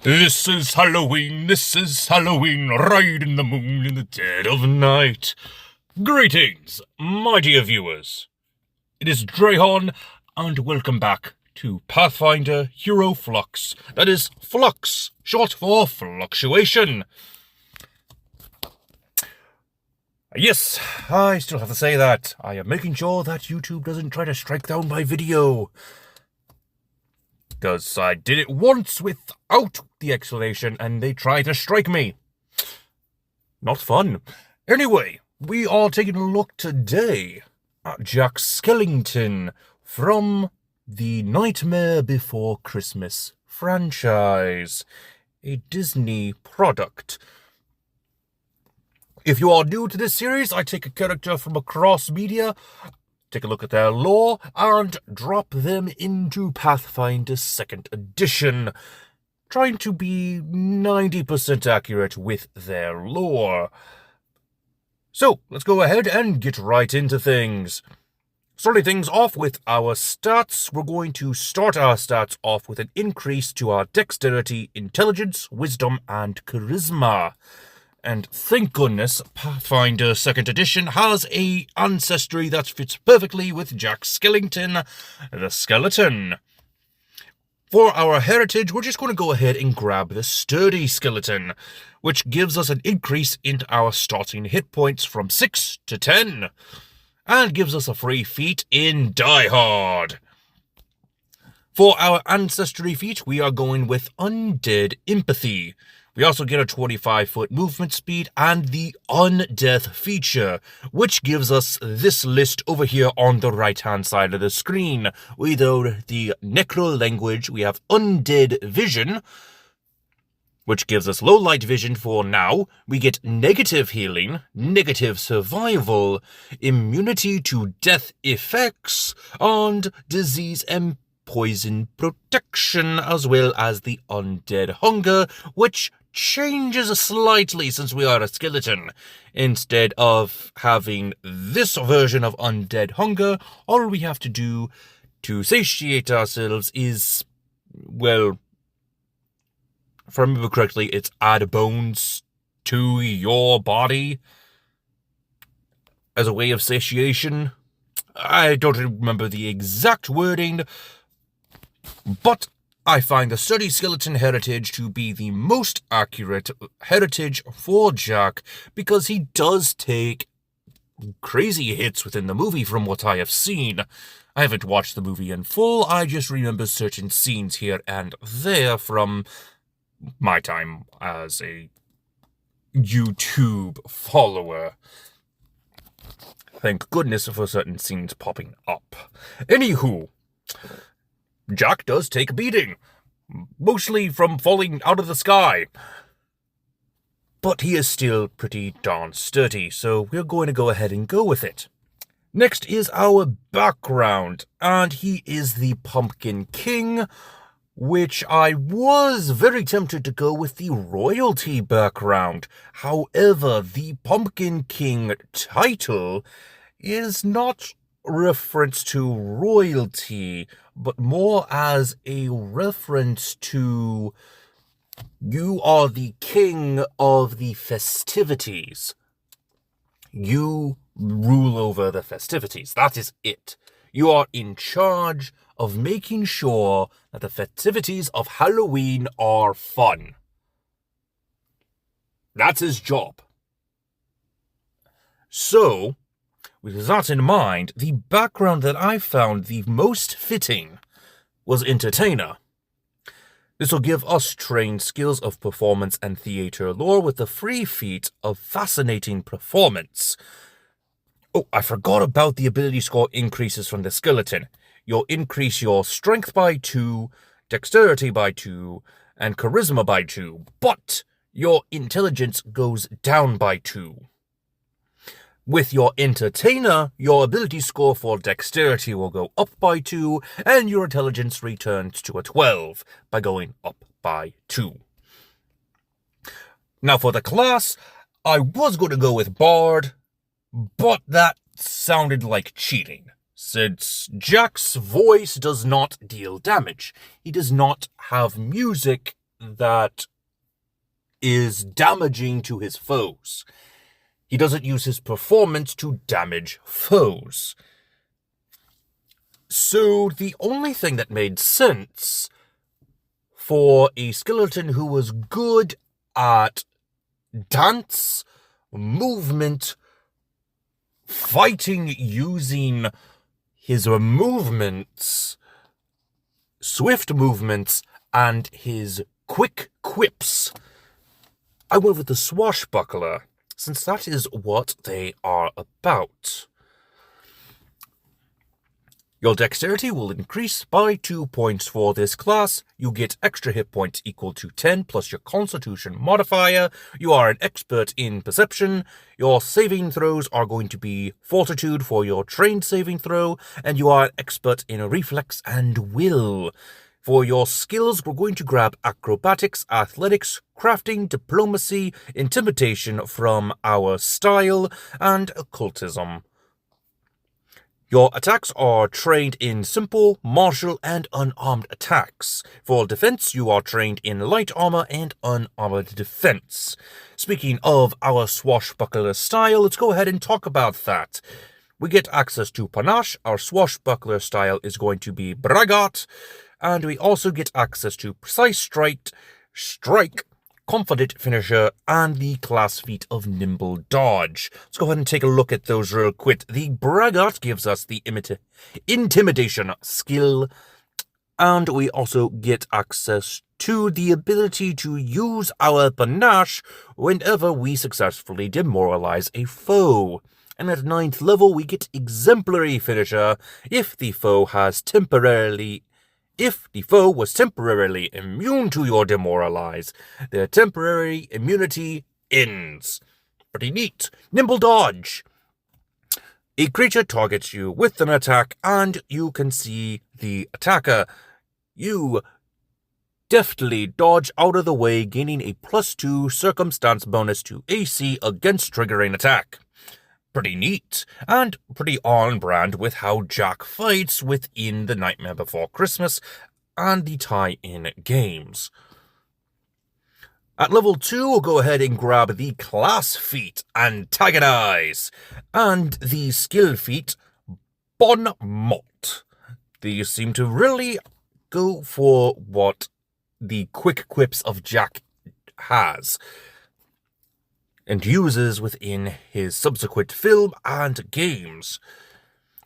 This is Halloween, riding the moon in the dead of night. Greetings, my dear viewers. It is Drehon, and welcome back to Pathfinder Hero Flux. That is Flux, short for fluctuation. Yes, I still have to say that. I am making sure that YouTube doesn't try to strike down my video. Because I did it once without the explanation and they tried to strike me. Not fun. Anyway, we are taking a look today at Jack Skellington from the Nightmare Before Christmas franchise, a Disney product. If you are new to this series, I take a character from across media, take a look at their lore, and drop them into Pathfinder 2nd Edition, trying to be 90% accurate with their lore. So, let's go ahead and get right into things. Starting things off with our stats, we're going to start our stats off with an increase to our dexterity, intelligence, wisdom, and charisma. And thank goodness, Pathfinder 2nd Edition has a ancestry that fits perfectly with Jack Skellington, the skeleton. For our heritage, we're just going to go ahead and grab the sturdy skeleton, which gives us an increase in our starting hit points from 6 to 10, and gives us a free feat in Die Hard. For our ancestry feat, we are going with Undead Empathy. We also get a 25-foot movement speed and the Undeath feature, which gives us this list over here on the right-hand side of the screen. Without the Necro language, we have Undead Vision, which gives us low light vision for now. We get negative healing, negative survival, immunity to death effects, and disease and poison protection, as well as the Undead Hunger, which changes slightly since we are a skeleton. Instead of having this version of Undead Hunger, all we have to do to satiate ourselves is, well, if I remember correctly, it's add bones to your body as a way of satiation. I don't remember the exact wording, but I find the sturdy skeleton heritage to be the most accurate heritage for Jack, because he does take crazy hits within the movie from what I have seen. I haven't watched the movie in full, I just remember certain scenes here and there from my time as a YouTube follower. Thank goodness for certain scenes popping up. Anywho, Jack does take a beating, mostly from falling out of the sky. But he is still pretty darn sturdy, so we're going to go ahead and go with it. Next is our background, and he is the Pumpkin King, which I was very tempted to go with the royalty background. However, the Pumpkin King title is not reference to royalty, but more as a reference to you are the king of the festivities. You rule over the festivities. That is it. You are in charge of making sure that the festivities of Halloween are fun. That's his job. So, with that in mind, the background that I found the most fitting was Entertainer. This will give us trained skills of performance and theater lore with the free feat of Fascinating Performance. Oh, I forgot about the ability score increases from the skeleton. You'll increase your strength by 2, dexterity by 2, and charisma by 2, but your intelligence goes down by 2. With your Entertainer, your ability score for dexterity will go up by 2, and your intelligence returns to a 12 by going up by 2. Now for the class, I was going to go with Bard, but that sounded like cheating, since Jack's voice does not deal damage. He does not have music that is damaging to his foes. He doesn't use his performance to damage foes. So the only thing that made sense for a skeleton who was good at dance, movement, fighting using his movements, swift movements, and his quick quips, I went with the swashbuckler, since that is what they are about. Your dexterity will increase by 2 points for this class. You get extra hit points equal to 10 plus your constitution modifier. You are an expert in perception. Your saving throws are going to be fortitude for your trained saving throw. And you are an expert in reflex and will. For your skills, we're going to grab acrobatics, athletics, crafting, diplomacy, intimidation from our style, and occultism. Your attacks are trained in simple, martial, and unarmed attacks. For defense, you are trained in light armor and unarmored defense. Speaking of our swashbuckler style, let's go ahead and talk about that. We get access to panache. Our swashbuckler style is going to be braggart. And we also get access to precise strike, confident finisher, and the class feat of nimble dodge. Let's go ahead and take a look at those real quick. The braggart gives us the intimidation skill, and we also get access to the ability to use our panache whenever we successfully demoralize a foe. And at 9th level, we get exemplary finisher if the foe was temporarily immune to your demoralize, their temporary immunity ends. Pretty neat. Nimble dodge. A creature targets you with an attack, and you can see the attacker. You deftly dodge out of the way, gaining a +2 circumstance bonus to AC against triggering attack. Pretty neat, and pretty on brand with how Jack fights within the Nightmare Before Christmas and the tie-in games. At level 2, we'll go ahead and grab the class feat, Antagonize, and the skill feat, Bon Mot. These seem to really go for what the quick quips of Jack has and uses within his subsequent film and games.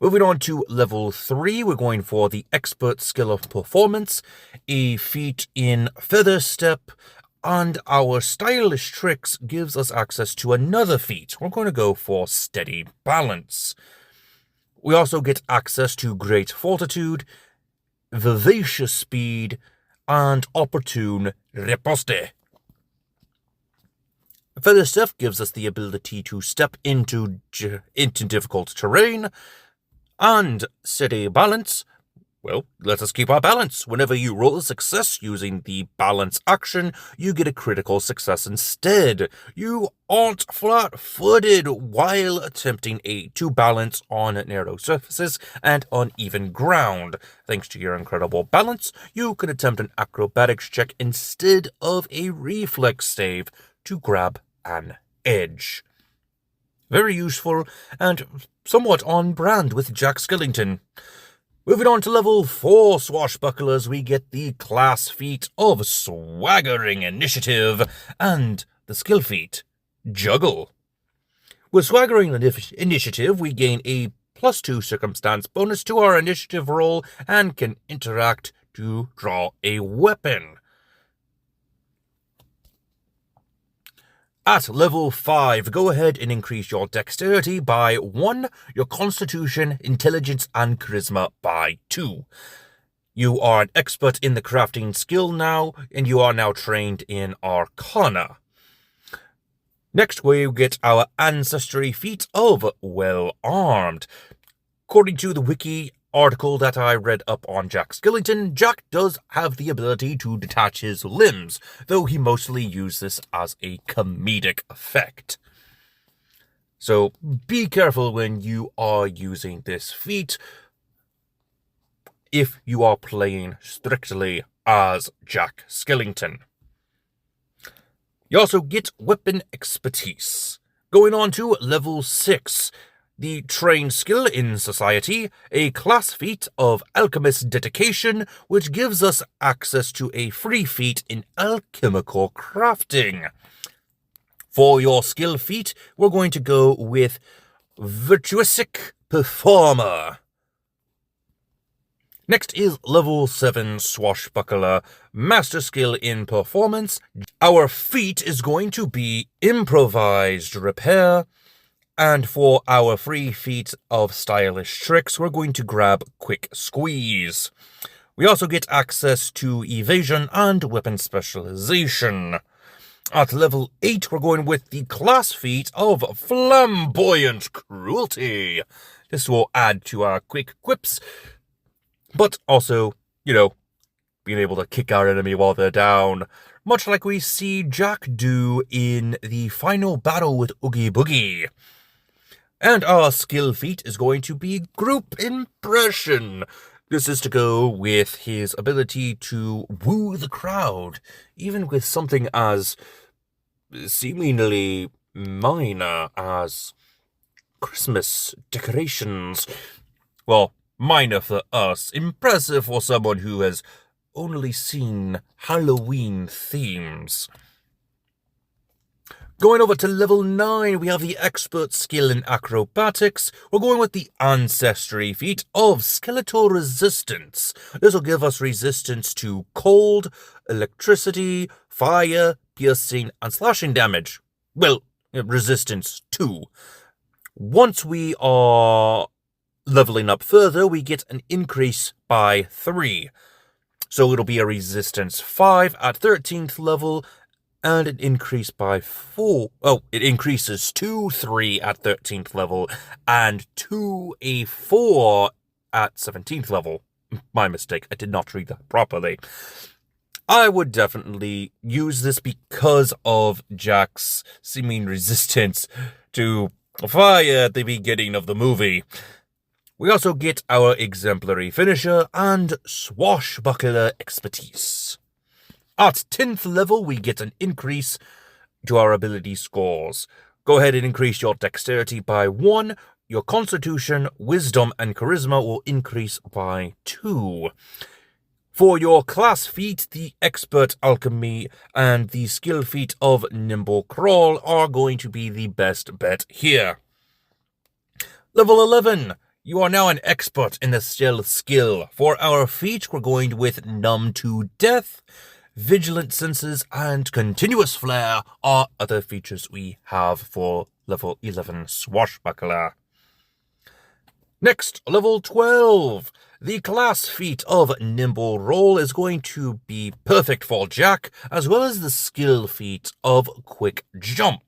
Moving on to level 3, we're going for the expert skill of performance, a feat in feather step, and our stylish tricks gives us access to another feat. We're going to go for steady balance. We also get access to great fortitude, vivacious speed, and opportune riposte. Feather Step gives us the ability to step into difficult terrain, and steady balance, well, let us keep our balance. Whenever you roll a success using the balance action, you get a critical success instead. You aren't flat-footed while attempting to balance on narrow surfaces and uneven ground. Thanks to your incredible balance, you can attempt an acrobatics check instead of a reflex save to grab an edge. Very useful and somewhat on brand with Jack Skellington. Moving on to level 4 swashbucklers, we get the class feat of Swaggering Initiative and the skill feat, Juggle. With Swaggering Initiative, we gain a +2 circumstance bonus to our initiative roll and can interact to draw a weapon. At level 5, go ahead and increase your dexterity by 1, your constitution, intelligence, and charisma by 2. You are an expert in the crafting skill now, and you are now trained in Arcana. Next, we get our ancestry feat of Well Armed. According to the wiki article that I read up on Jack Skellington, Jack does have the ability to detach his limbs, though he mostly uses this as a comedic effect. So be careful when you are using this feat if you are playing strictly as Jack Skellington. You also get weapon expertise. Going on to level 6. The trained skill in society, a class feat of alchemist dedication, which gives us access to a free feat in alchemical crafting. For your skill feat, we're going to go with virtuosic performer. Next is level 7 swashbuckler, master skill in performance. Our feat is going to be improvised repair. And for our free feat of stylish tricks, we're going to grab quick squeeze. We also get access to evasion and weapon specialization. At level 8, we're going with the class feat of flamboyant cruelty. This will add to our quick quips, but also, being able to kick our enemy while they're down, much like we see Jack do in the final battle with Oogie Boogie. And our skill feat is going to be group impression. This is to go with his ability to woo the crowd, even with something as seemingly minor as Christmas decorations. Well, minor for us, impressive for someone who has only seen Halloween themes. Going over to level 9, we have the expert skill in acrobatics. We're going with the ancestry feat of skeletal resistance. This will give us resistance to cold, electricity, fire, piercing, and slashing damage. Well, resistance to. Once we are leveling up further, we get an increase by 3. So it'll be a resistance 5 at 13th level, and an increase by 4. Oh, it increases to 3 at 13th level, and to a 4 at 17th level. My mistake, I did not read that properly. I would definitely use this because of Jack's seeming resistance to fire at the beginning of the movie. We also get our exemplary finisher and swashbuckler expertise. At 10th level, we get an increase to our ability scores. Go ahead and increase your dexterity by 1. Your constitution, wisdom, and charisma will increase by 2. For your class feat, the expert alchemy and the skill feat of nimble crawl are going to be the best bet here. Level 11. You are now an expert in the stealth skill. For our feat, we're going with numb to death. Vigilant senses and continuous flare are other features we have for level 11 swashbuckler. Next, level 12. The class feat of nimble roll is going to be perfect for Jack, as well as the skill feat of quick jump.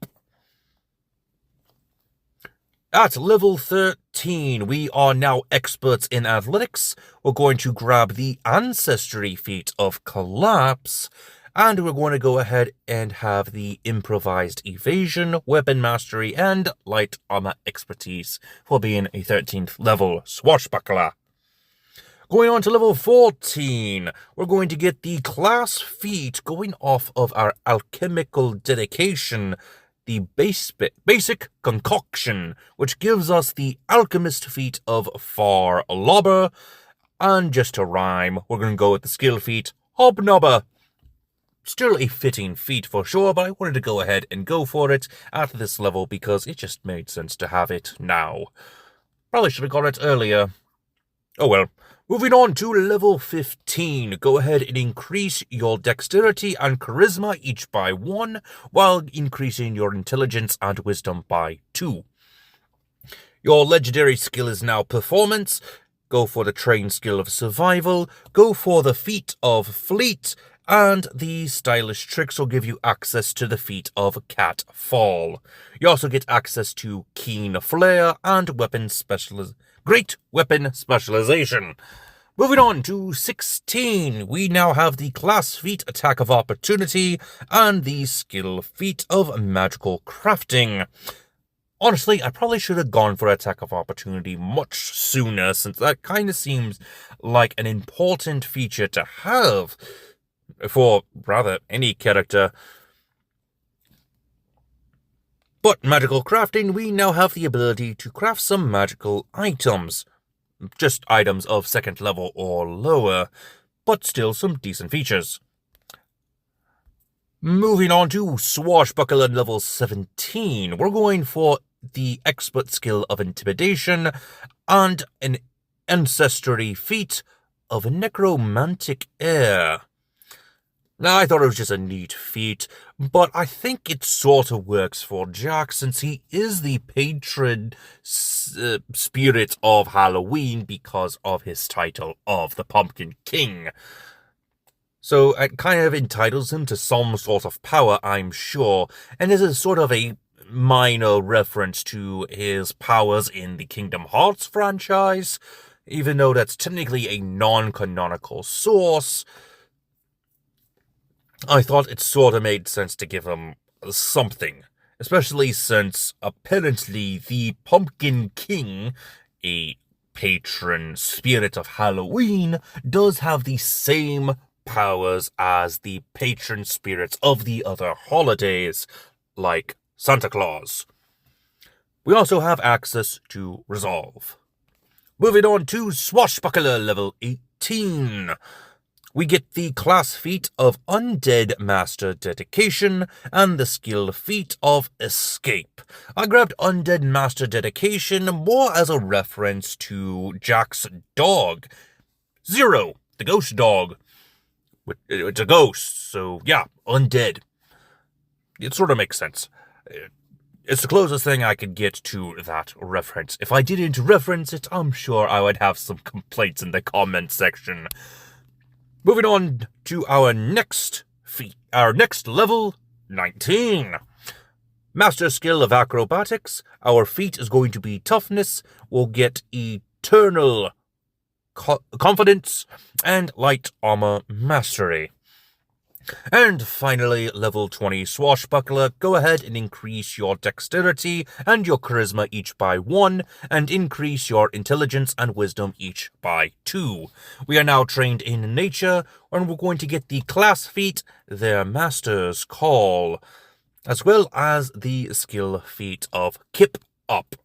At level 13, we are now experts in athletics. We're going to grab the ancestry feat of collapse, and we're going to go ahead and have the improvised evasion, weapon mastery, and light armor expertise for being a 13th level swashbuckler. Going on to level 14, we're going to get the class feat going off of our alchemical dedication, the basic concoction, which gives us the alchemist feat of far lobber. And just to rhyme, we're going to go with the skill feat hobnobber. Still a fitting feat for sure, but I wanted to go ahead and go for it at this level because it just made sense to have it now. Probably should have got it earlier. Oh well. Moving on to level 15, go ahead and increase your dexterity and charisma each by 1, while increasing your intelligence and wisdom by 2. Your legendary skill is now performance. Go for the trained skill of survival, go for the feat of fleet, and the stylish tricks will give you access to the feat of cat fall. You also get access to keen flare and great weapon specialization. Moving on to 16, we now have the class feat attack of opportunity and the skill feat of magical crafting. Honestly, I probably should have gone for attack of opportunity much sooner, since that kind of seems like an important feature to have for rather any character. But magical crafting, we now have the ability to craft some magical items. Just items of 2nd level or lower, but still some decent features. Moving on to Swashbuckler level 17, we're going for the expert skill of Intimidation and an ancestry feat of Necromantic Air. Now, I thought it was just a neat feat, but I think it sort of works for Jack since he is the patron spirit of Halloween because of his title of the Pumpkin King. So it kind of entitles him to some sort of power, I'm sure, and this is sort of a minor reference to his powers in the Kingdom Hearts franchise, even though that's technically a non-canonical source. I thought it sort of made sense to give him something, especially since apparently the Pumpkin King, a patron spirit of Halloween, does have the same powers as the patron spirits of the other holidays, like Santa Claus. We also have access to Resolve. Moving on to Swashbuckler level 18. We get the class feat of Undead Master Dedication and the skill feat of Escape. I grabbed Undead Master Dedication more as a reference to Jack's dog, Zero, the ghost dog. It's a ghost, so yeah, undead. It sort of makes sense. It's the closest thing I could get to that reference. If I didn't reference it, I'm sure I would have some complaints in the comment section. Moving on to our next feat, our next level, 19. Master skill of acrobatics. Our feat is going to be toughness. We'll get eternal confidence and light armor mastery. And finally, level 20 Swashbuckler, go ahead and increase your dexterity and your charisma each by 1, and increase your intelligence and wisdom each by 2. We are now trained in nature, and we're going to get the class feat, Their Master's Call, as well as the skill feat of Kip Up.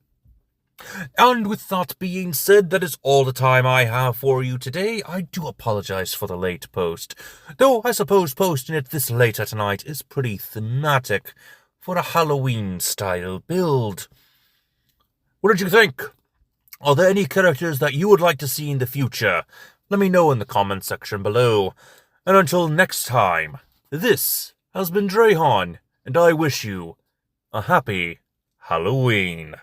And with that being said, that is all the time I have for you today. I do apologize for the late post, though I suppose posting it this late at night is pretty thematic for a Halloween-style build. What did you think? Are there any characters that you would like to see in the future? Let me know in the comment section below. And until next time, this has been Drayhan, and I wish you a happy Halloween.